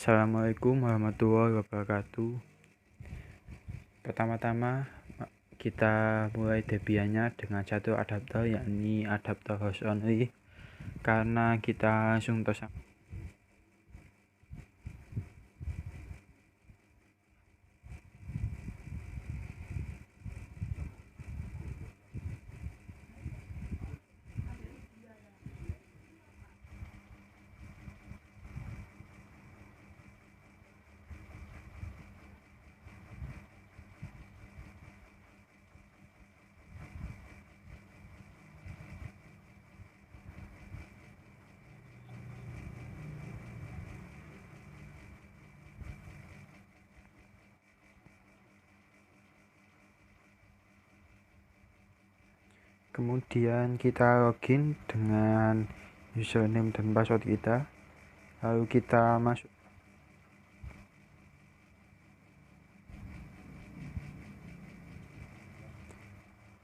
Assalamualaikum warahmatullahi wabarakatuh. Pertama-tama kita mulai Debiannya dengan satu adapter, yakni adapter host only, karena kita langsung tersambung. Kemudian kita login dengan username dan password kita, lalu kita masuk.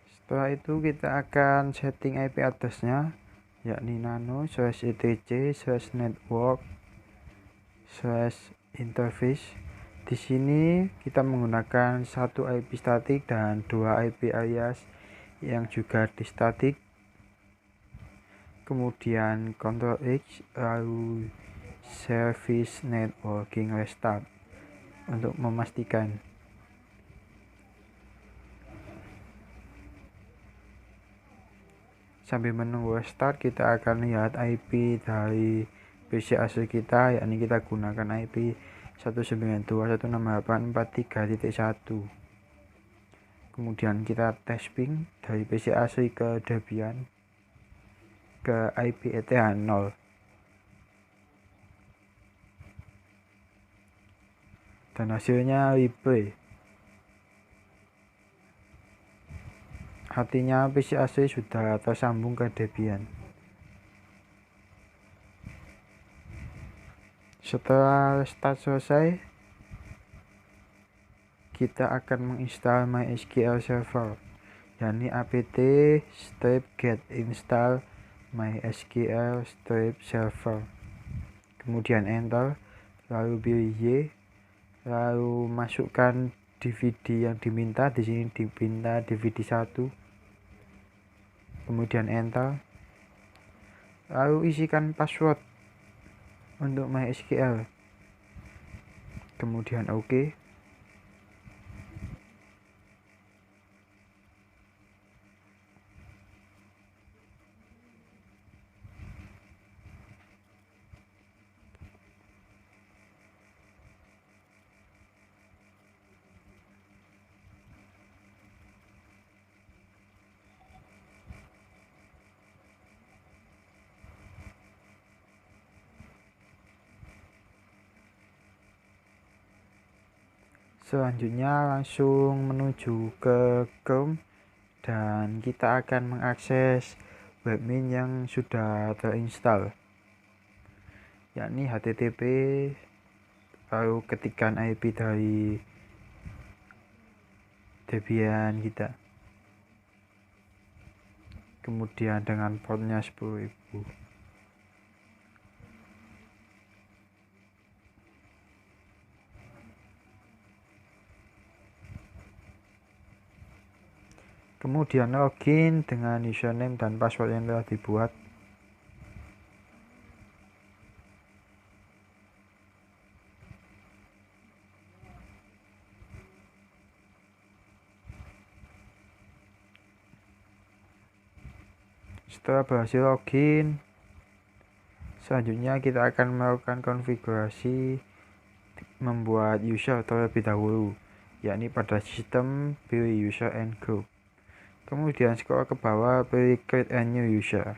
Setelah itu kita akan setting IP address-nya, yakni nano/etc/network/interface. Di sini kita menggunakan satu IP statik dan dua IP alias yang juga di statik. Kemudian Ctrl X, lalu service networking restart untuk memastikan. Sambil menunggu restart, kita akan lihat IP dari PC asli kita, yakni kita gunakan IP 192.168.43.1. Kemudian kita tes ping dari PC asli ke Debian ke IP ETH 0. Dan hasilnya libre. Artinya PC asli sudah tersambung ke Debian. Setelah restart selesai, kita akan menginstal MySQL Server, yakni apt-get install MySQL-server. Kemudian enter, lalu pilih Y, lalu masukkan DVD yang diminta. Di sini diminta DVD 1. Kemudian enter, lalu isikan password untuk MySQL. Kemudian OK. Selanjutnya langsung menuju ke Chrome dan kita akan mengakses webmin yang sudah terinstall, yakni http, lalu ketikkan IP dari Debian kita, kemudian dengan portnya 10.000. Kemudian login dengan username dan password yang telah dibuat. Setelah berhasil login, selanjutnya kita akan melakukan konfigurasi membuat user terlebih dahulu, yakni pada sistem pilih user and group. Kemudian scroll ke bawah, pilih create a new user.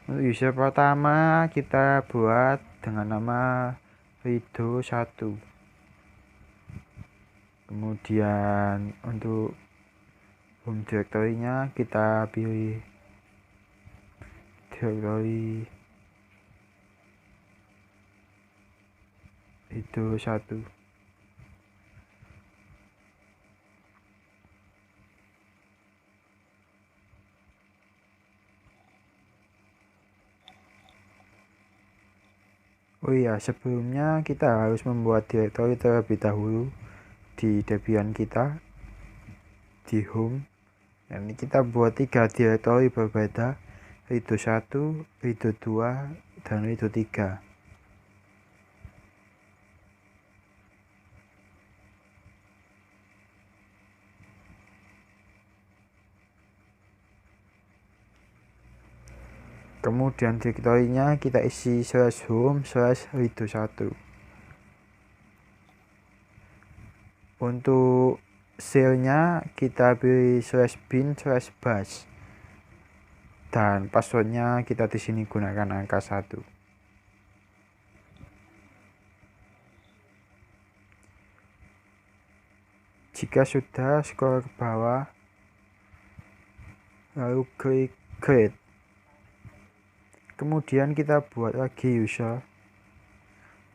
Untuk user pertama kita buat dengan nama Rido 1. Kemudian untuk home directory-nya kita pilih directory Rido 1. Oh iya, sebelumnya kita harus membuat direktori terlebih dahulu di Debian kita, di home. Ini kita buat 3 direktori berbeda, redo 1, redo 2, dan redo 3. Kemudian direktorinya kita isi /home/redo1. Untuk shellnya kita pilih /bin/bash, dan passwordnya kita di sini gunakan angka 1. Jika sudah, scroll ke bawah, lalu klik create. Kemudian kita buat lagi user,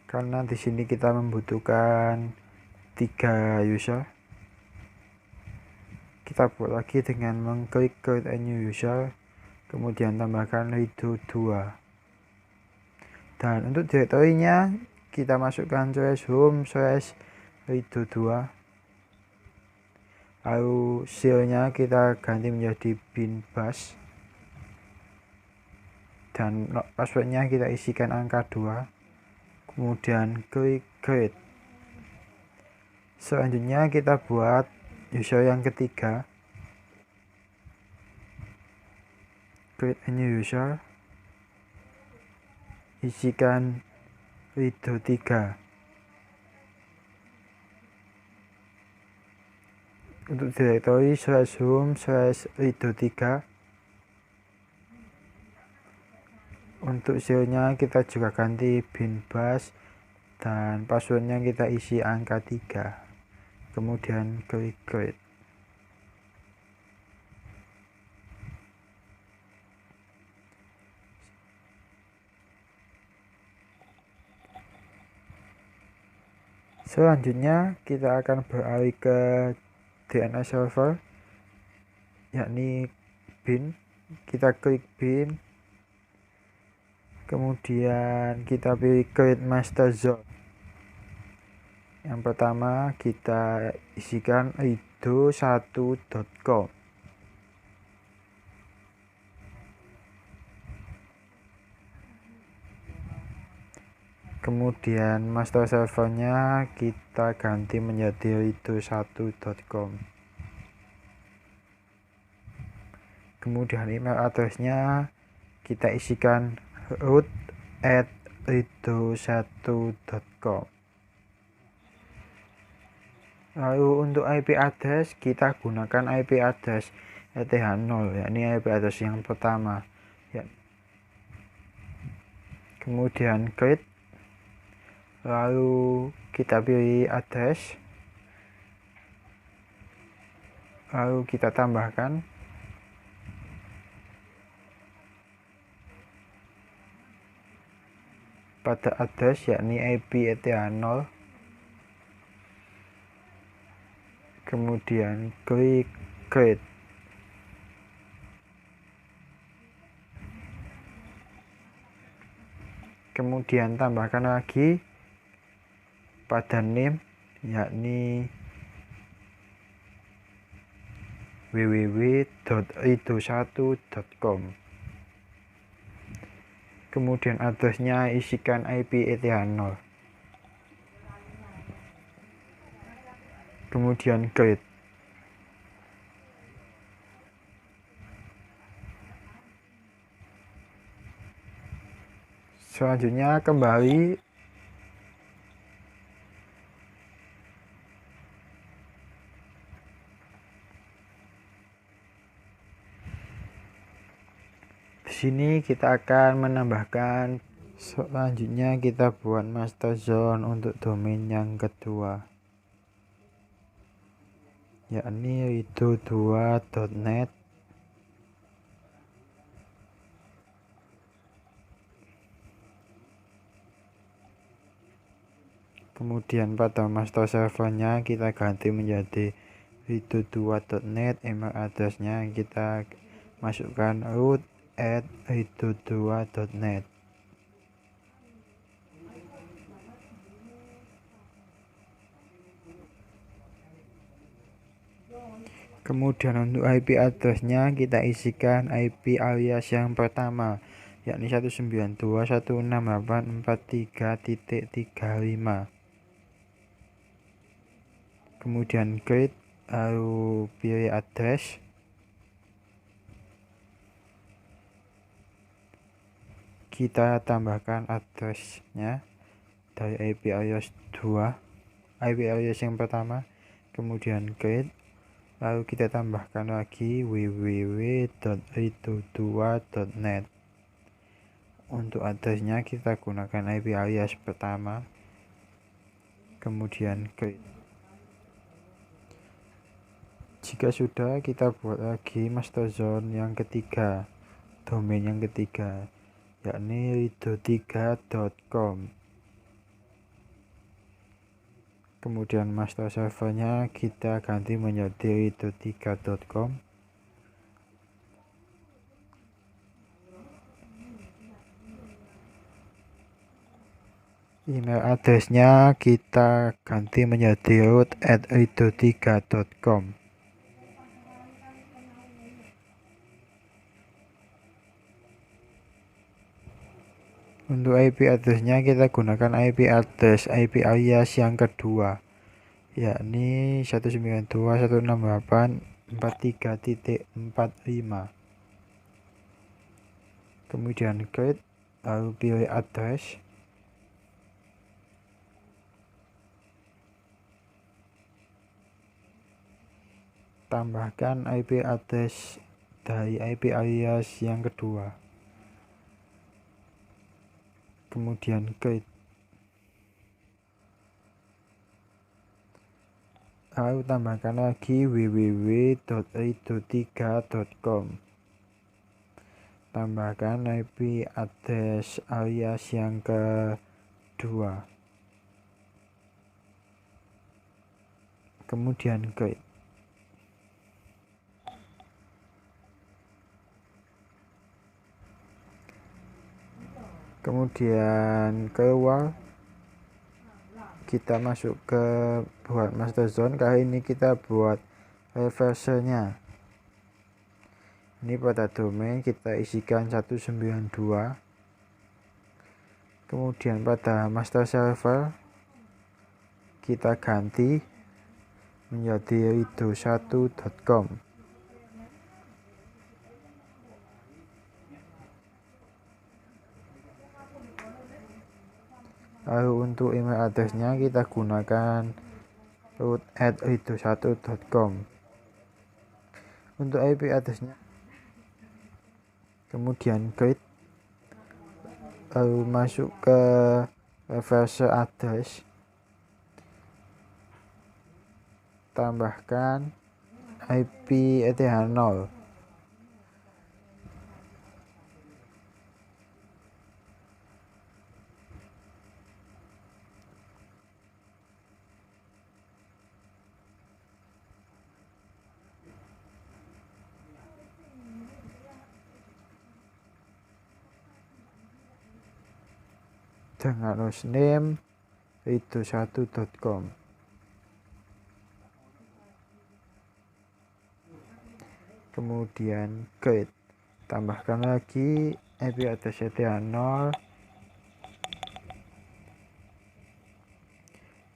karena di sini kita membutuhkan 3 user. Kita buat lagi dengan mengklik create a new user, kemudian tambahkan redo 2. Dan untuk direktorinya kita masukkan /home/redo2. Lalu shellnya kita ganti menjadi bin bash, dan passwordnya kita isikan angka 2. Kemudian klik create. Selanjutnya kita buat user yang ketiga, create a new user, isikan redo 3. Untuk direktori /home/redo3. Untuk shellnya kita juga ganti bin bash, dan passwordnya kita isi angka 3. Kemudian klik create. Selanjutnya kita akan beralih ke DNS server, yakni bin. Kita klik bin, kemudian kita pilih create master zone. Yang pertama kita isikan redo1.com. Kemudian master servernya kita ganti menjadi redo1.com. Kemudian email addressnya kita isikan root@redo1.com. Lalu untuk IP address kita gunakan IP address ETH0, yakni IP address yang pertama. Kemudian create, lalu kita pilih address, lalu kita tambahkan pada address, yakni IP ETH0. Kemudian klik create. Kemudian tambahkan lagi pada name, yakni www.redo1.com. Kemudian addressnya isikan IP ETH0. Kemudian create. Selanjutnya kembali di sini kita akan menambahkan. Selanjutnya kita buat master zone untuk domain yang kedua, yakni redo2.net. Kemudian pada master servernya kita ganti menjadi redo2.net. Email addressnya kita masukkan root@redo2.net. Kemudian untuk IP address-nya kita isikan IP alias yang pertama, yakni 192.168.43.35. Kemudian create, lalu pilih address. Kita tambahkan address-nya dari IP alias 2, IP alias yang pertama, kemudian create, lalu kita tambahkan lagi www.ito2.net. Untuk address-nya kita gunakan IP alias pertama, kemudian create. Jika sudah, kita buat lagi master zone yang ketiga, domain yang ketiga, yakni ito3.com. Kemudian master servernya kita ganti menjadi ito3.com. Email addressnya kita ganti menjadi root@ito3.com. Untuk IP addressnya kita gunakan IP alias yang kedua, yakni 192.168.43.45. Kemudian create, lalu pilih address. Tambahkan IP address dari IP alias yang kedua. Kemudian create. Lalu tambahkan lagi www.ito3.com. Tambahkan IP address alias yang kedua. Kemudian create. Kemudian keluar, kita masuk ke buat master zone. Kali ini kita buat reverse-nya. Ini pada domain kita isikan 192. Kemudian pada master server kita ganti menjadi ito1.com. Lalu untuk email addressnya kita gunakan root@ito1.com. Untuk IP addressnya kemudian create, lalu masuk ke reverse address, tambahkan IP ETH0. dengan hostname ito1.com. Kemudian create, tambahkan lagi IP address ETH0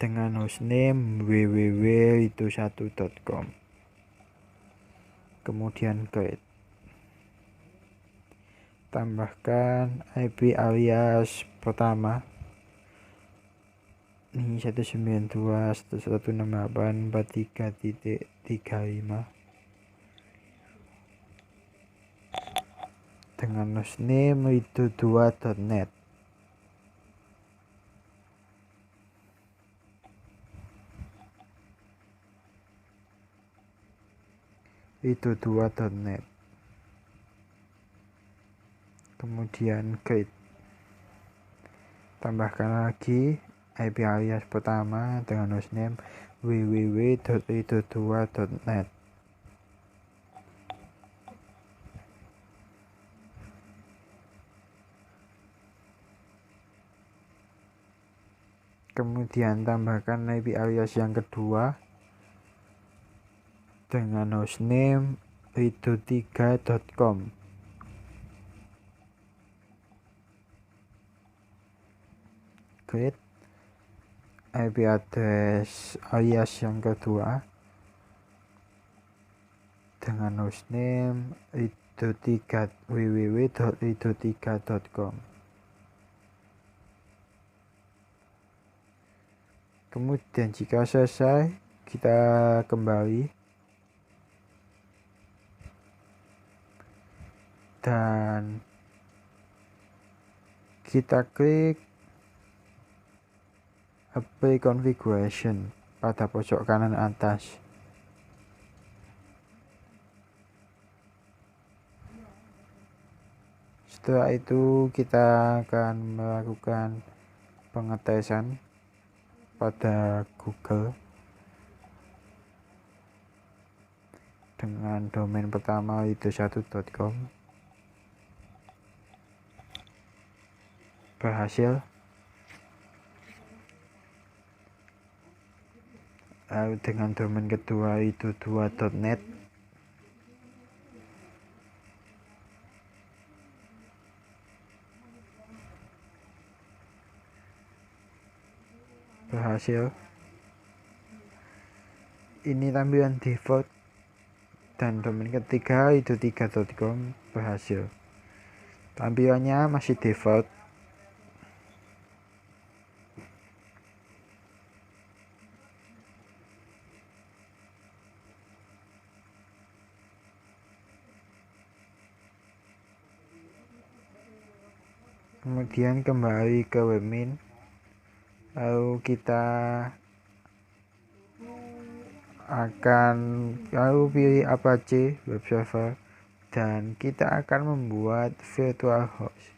dengan hostname www.ito1.com. Kemudian create, tambahkan IP alias pertama, ini 192.168.43.35 dengan hostname ito2.net. ito2.net. Kemudian create, tambahkan lagi IP alias pertama dengan hostname www.ito2.net. Kemudian tambahkan IP alias yang kedua dengan hostname rido3.com. Create IP address alias yang kedua dengan hostname www.rido3.com. Kemudian jika selesai, kita kembali dan kita klik Apply Configuration pada pojok kanan atas. Setelah itu kita akan melakukan pengetesan pada Google dengan domain pertama rido1.com. Berhasil. Lalu dengan domain kedua rido2.net. Berhasil. Ini tampilan default. Dan domain ketiga rido3.com berhasil. Tampilannya masih default. Kemudian kembali ke webmin, lalu kita akan pilih Apache web server dan kita akan membuat virtual host.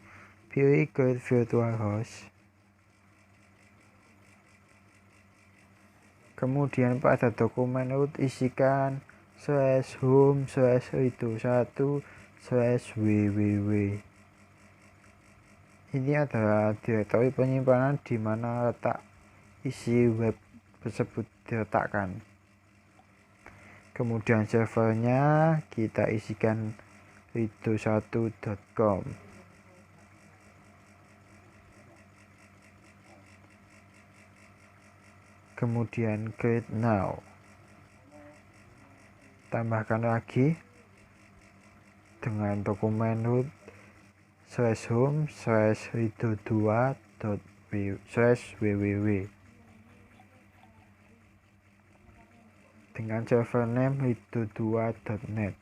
Pilih create virtual host. Kemudian pada dokumen root isikan /home/rido1/www. Ini adalah direktori penyimpanan di mana letak isi web tersebut diletakkan. Kemudian servernya kita isikan rido1.com. Kemudian create now. Tambahkan lagi dengan dokumen root /home/rido2.www dengan server name rido2.net.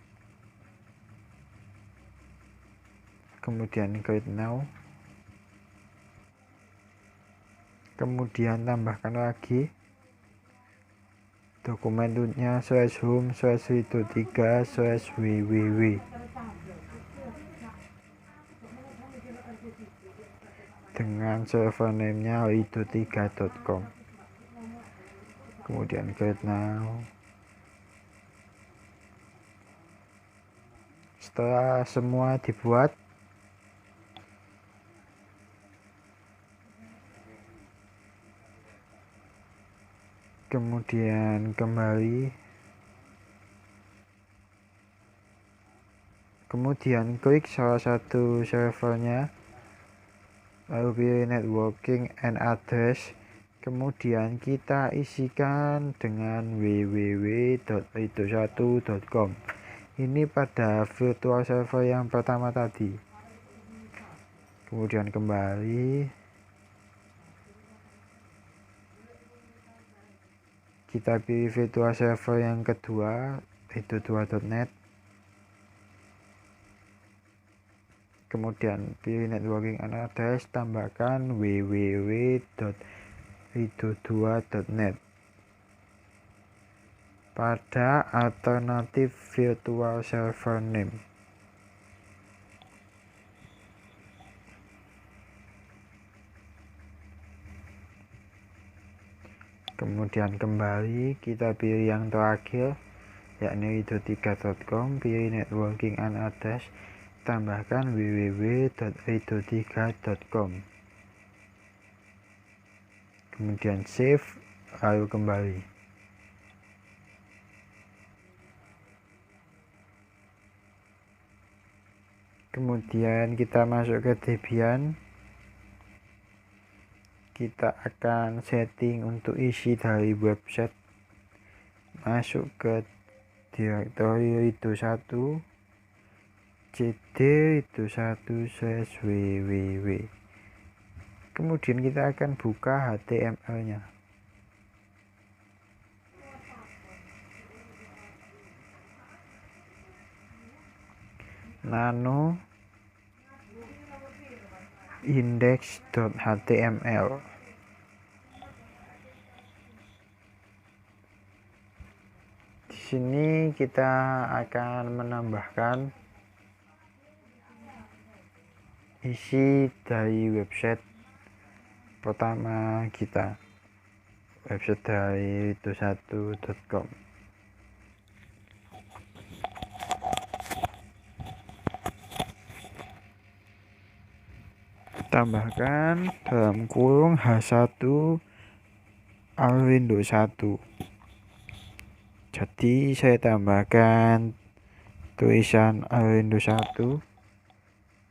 Kemudian create now. Kemudian tambahkan lagi dokumen rootnya /home/rido3/www dengan server name-nya rido3.com. Kemudian create now. Setelah semua dibuat, kemudian kembali, kemudian klik salah satu servernya, lalu pilih networking and address, kemudian kita isikan dengan www.rido1.com. Ini pada virtual server yang pertama tadi. Kemudian kembali, kita pilih virtual server yang kedua, rido2.net. Kemudian pilih networking and address, tambahkan www.rido2.net pada alternatif virtual server name. Kemudian kembali, kita pilih yang terakhir, yakni rido3.com, pilih networking and address, tambahkan www.rido3.com. Kemudian save, lalu kembali. Kemudian kita masuk ke Debian. Kita akan setting untuk isi dari website. Masuk ke direktori itu1 cd itu1/www. Kemudian kita akan buka HTML nya. Nano index.html. Di sini kita akan menambahkan isi dari website pertama kita, website dari itu1.com. Tambahkan dalam kurung H1 Arlindo 1. Jadi saya tambahkan tulisan Arlindo 1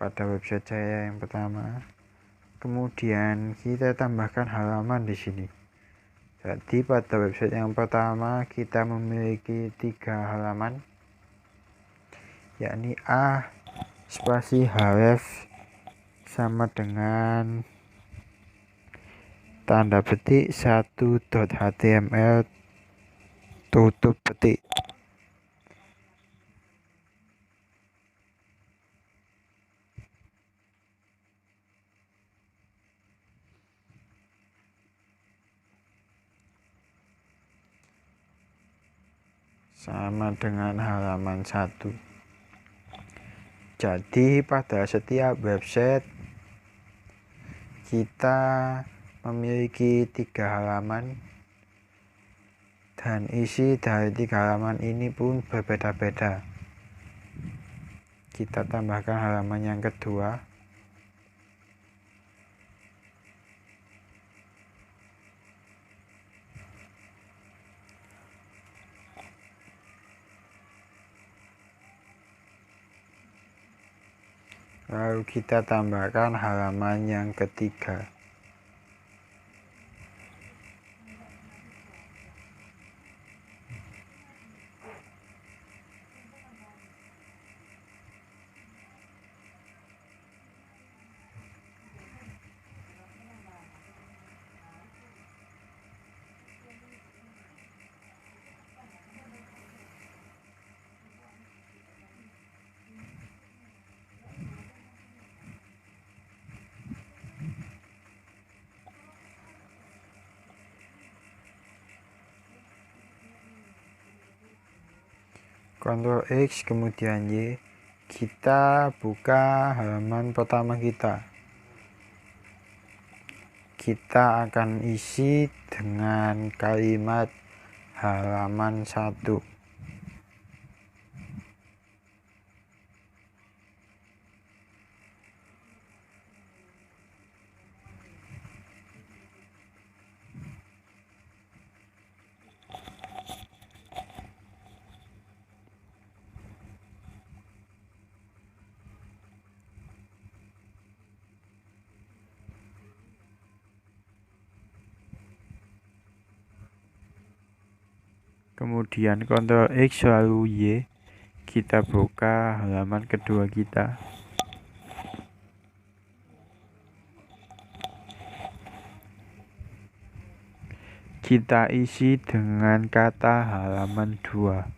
pada website saya yang pertama. Kemudian kita tambahkan halaman di sini. Jadi pada website yang pertama kita memiliki 3 halaman, yakni A spasi href sama dengan tanda petik 1.html tutup petik. Sama dengan halaman 1. Jadi pada setiap website kita memiliki 3 halaman dan isi dari 3 halaman ini pun berbeda-beda. Kita tambahkan halaman yang kedua. Lalu kita tambahkan halaman yang ketiga. Ctrl X kemudian Y, kita buka halaman pertama kita. Kita akan isi dengan kalimat halaman 1. Kemudian Ctrl X lalu Y, kita buka halaman kedua kita. Kita isi dengan kata halaman 2.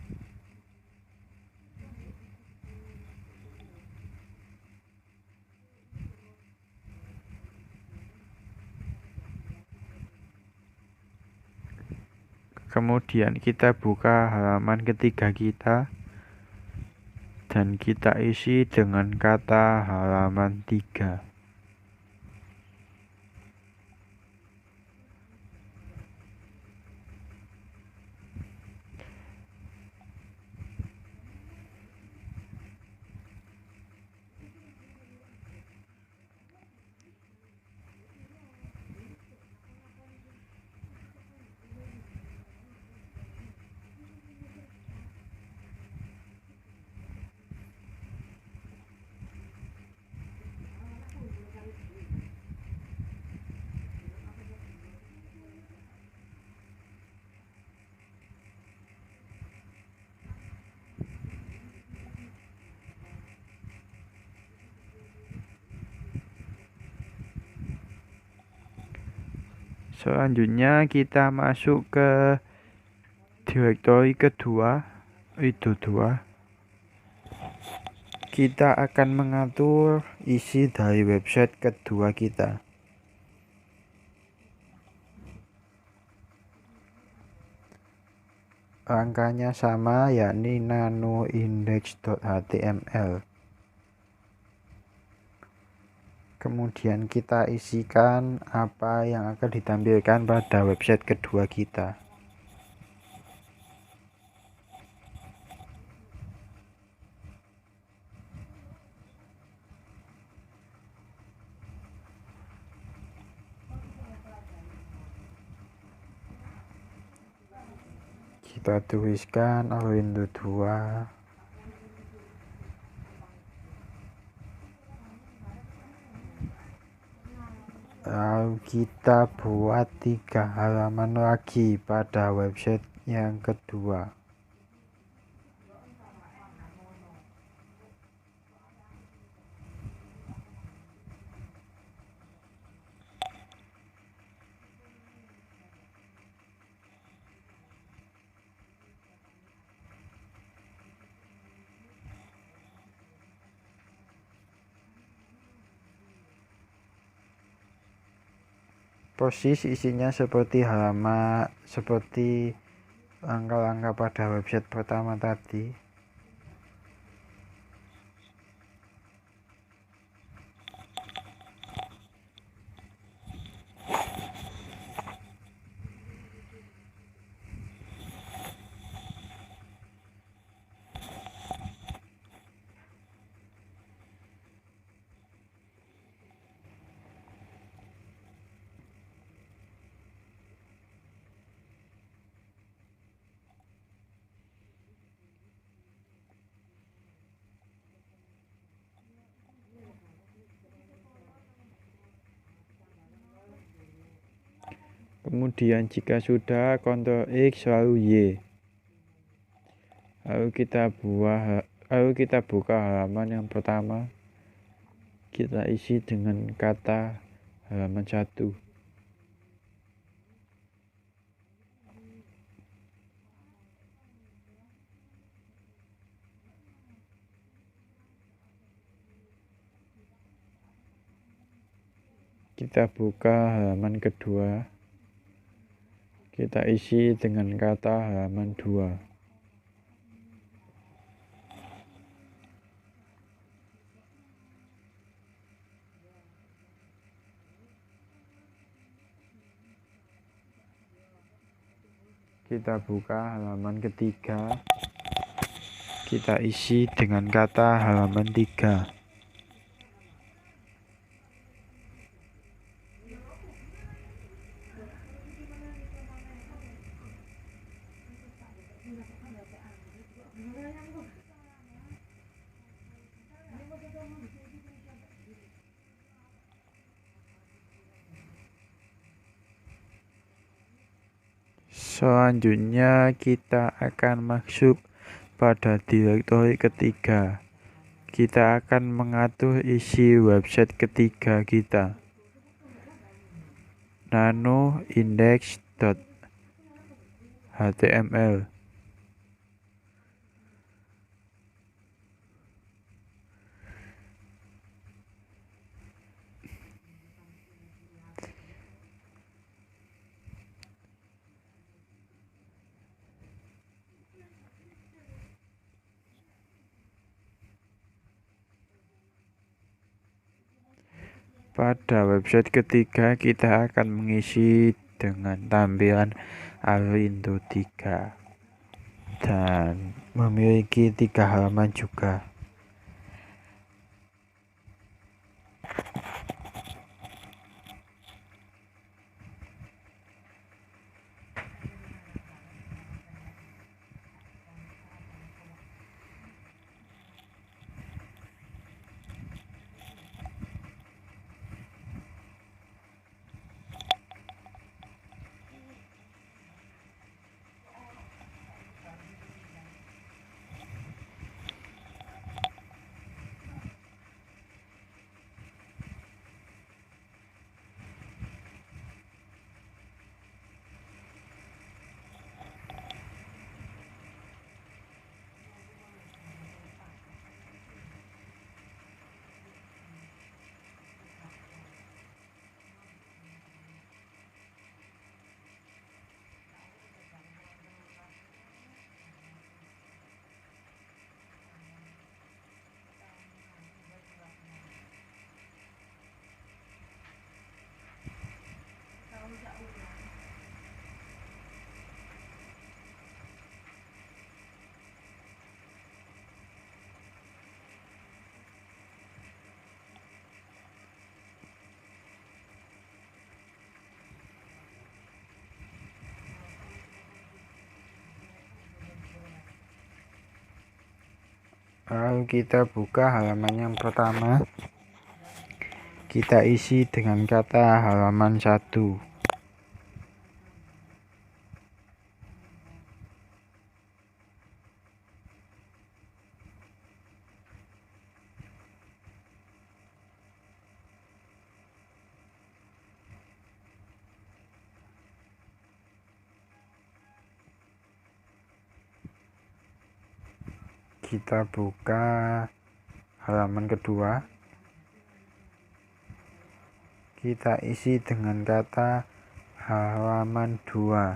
Kemudian kita buka halaman ketiga kita dan kita isi dengan kata halaman 3. Selanjutnya kita masuk ke direktori kedua, itu dua. Kita akan mengatur isi dari website kedua kita. Rangkanya sama, yakni nanoindex.html. Kemudian kita isikan apa yang akan ditampilkan pada website kedua kita. Kita tuliskan Arlindo 2. Lalu kita buat 3 halaman lagi pada website yang kedua. Persis isinya seperti langkah-langkah pada website pertama tadi. Kemudian jika sudah, Ctrl X lalu Y. Lalu kita buka halaman yang pertama. Kita isi dengan kata halaman 1. Kita buka halaman kedua. Kita isi dengan kata halaman 2. Kita buka halaman ketiga. Kita isi dengan kata halaman 3. Selanjutnya kita akan masuk pada direktori ketiga. Kita akan mengatur isi website ketiga kita. nanoindex.html. Pada website ketiga kita akan mengisi dengan tampilan Arlindo 3 dan memiliki 3 halaman juga. Lalu kita buka halaman yang pertama, kita isi dengan kata halaman 1. Kita buka halaman kedua, kita isi dengan kata halaman 2.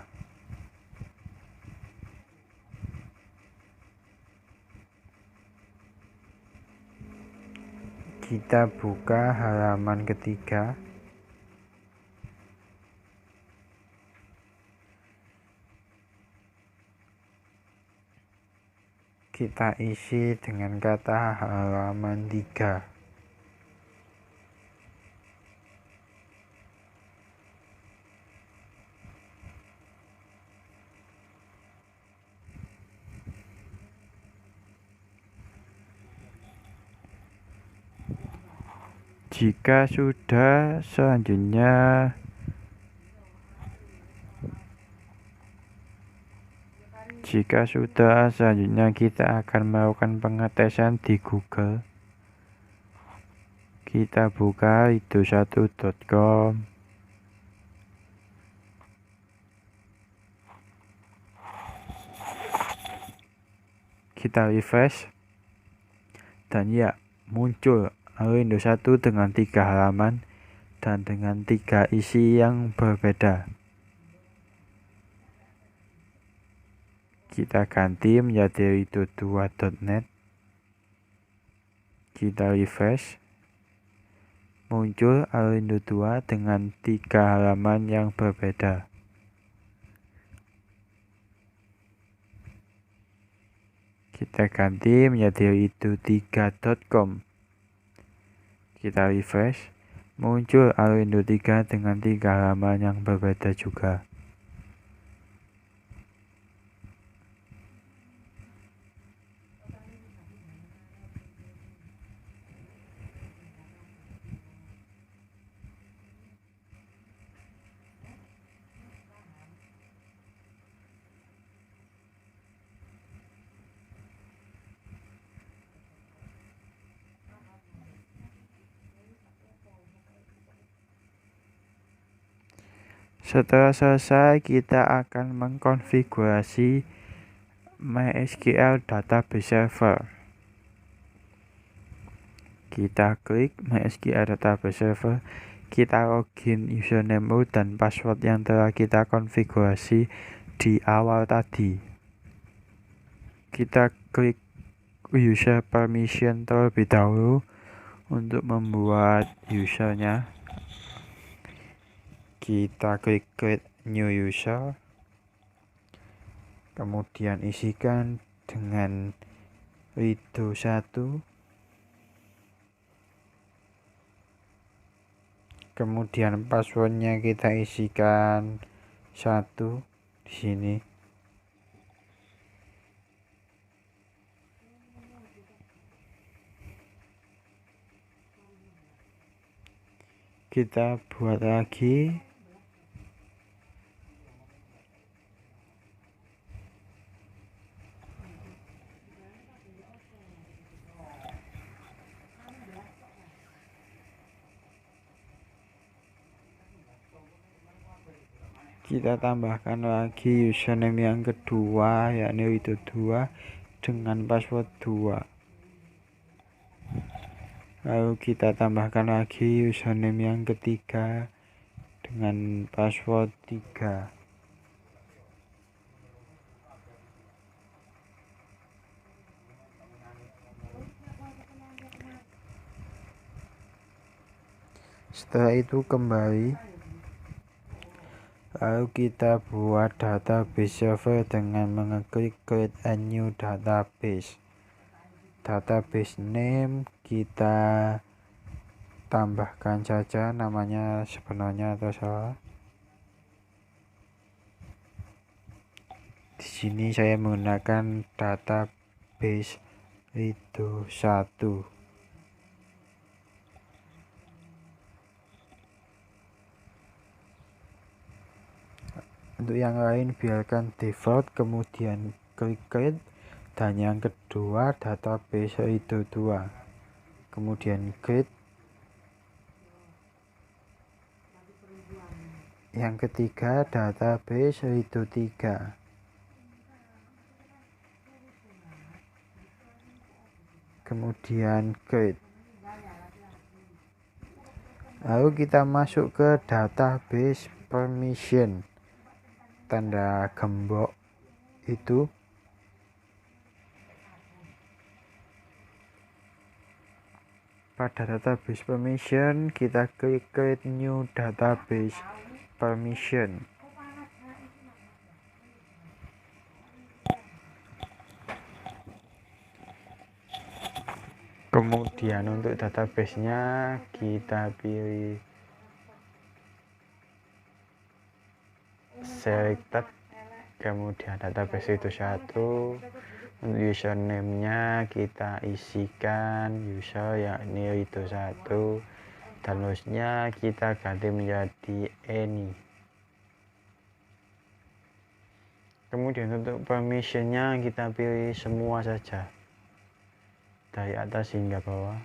Kita buka halaman ketiga, kita isi dengan kata halaman 3. Jika sudah, selanjutnya kita akan melakukan pengetesan di Google. Kita buka itu1.com. Kita refresh, dan ya, muncul Indo 1 dengan 3 halaman dan dengan 3 isi yang berbeda. Kita ganti menjadi itu2.net. Kita refresh, muncul Indo 2 dengan 3 halaman yang berbeda. Kita ganti menjadi itu3.com. Kita refresh, muncul Indo 3 dengan 3 halaman yang berbeda juga. Setelah selesai, kita akan mengkonfigurasi MySQL Database Server. Kita klik MySQL Database Server, kita login username dan password yang telah kita konfigurasi di awal tadi. Kita klik user permission terlebih dahulu untuk membuat usernya. Kita klik create new user, kemudian isikan dengan itu1, kemudian passwordnya kita isikan 1 di sini. Kita buat lagi. Kita tambahkan lagi username yang kedua, yakni itu2 dengan password 2. Lalu kita tambahkan lagi username yang ketiga dengan password 3. Setelah itu kembali, lalu kita buat database server dengan mengeklik create a new database. Database name kita tambahkan saja namanya sebenarnya atau salah. Di sini saya menggunakan database itu 1. Untuk yang lain biarkan default, kemudian klik create, dan yang kedua database itu 2, kemudian create, yang ketiga database itu 3, kemudian create. Lalu kita masuk ke database permission, tanda gembok itu. Pada database permission kita klik create new database permission. Kemudian untuk database-nya kita pilih selected, kemudian database itu 1. Untuk username-nya kita isikan user yakni itu 1, dan hostnya kita ganti menjadi any. Kemudian untuk permission-nya kita pilih semua saja dari atas hingga bawah,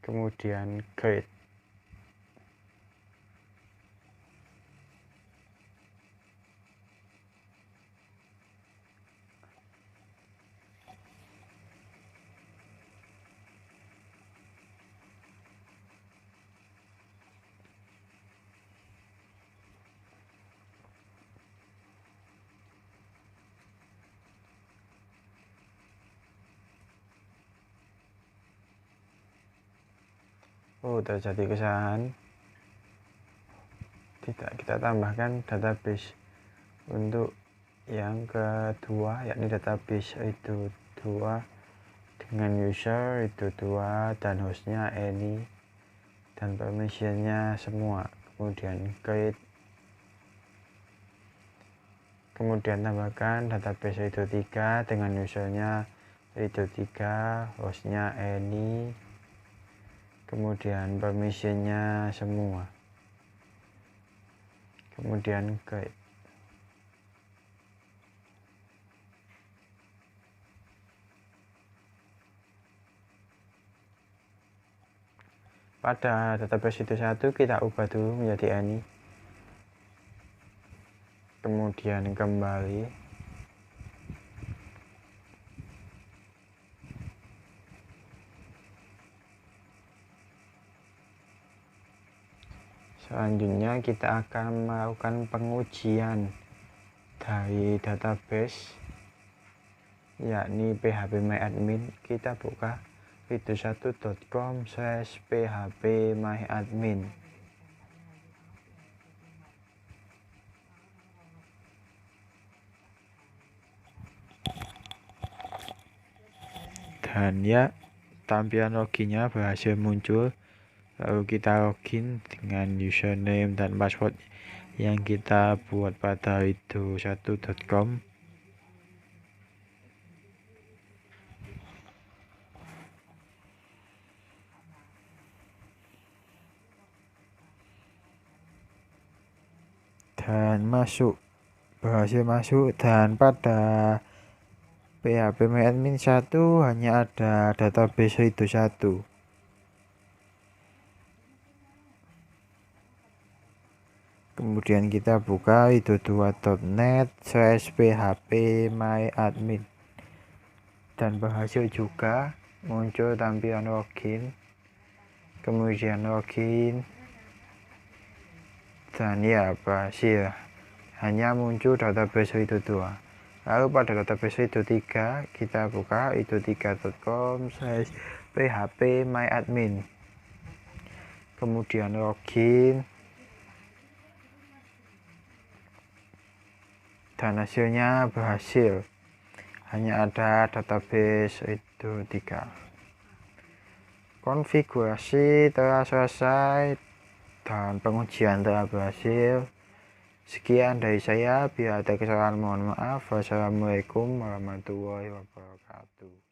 kemudian create. Terjadi kesalahan, tidak, kita tambahkan database untuk yang kedua yakni database itu 2 dengan user itu 2 dan hostnya any dan permissionnya semua, kemudian create. Kemudian tambahkan database itu 3 dengan usernya itu 3, hostnya any, kemudian permissionnya semua, kemudian create. Pada database itu 1 kita ubah dulu menjadi any, kemudian kembali, selanjutnya kita akan melakukan pengujian dari database yakni phpMyAdmin. Kita buka video1.com/phpMyAdmin. Dan ya, tampilan loginnya berhasil muncul. Lalu kita login dengan username dan password yang kita buat pada video1.com. Dan berhasil masuk, dan pada phpMyAdmin 1 hanya ada database itu 1. Kemudian kita buka itu2.net/phpMyAdmin dan berhasil juga muncul tampilan login, kemudian login, dan ya berhasil, hanya muncul database itu 2. Lalu pada database itu 3 kita buka itu3.com/phpMyAdmin, kemudian login, dan hasilnya berhasil, hanya ada database itu 3. Konfigurasi telah selesai dan pengujian telah berhasil. Sekian dari saya, bila ada kesalahan mohon maaf. Wassalamualaikum warahmatullahi wabarakatuh.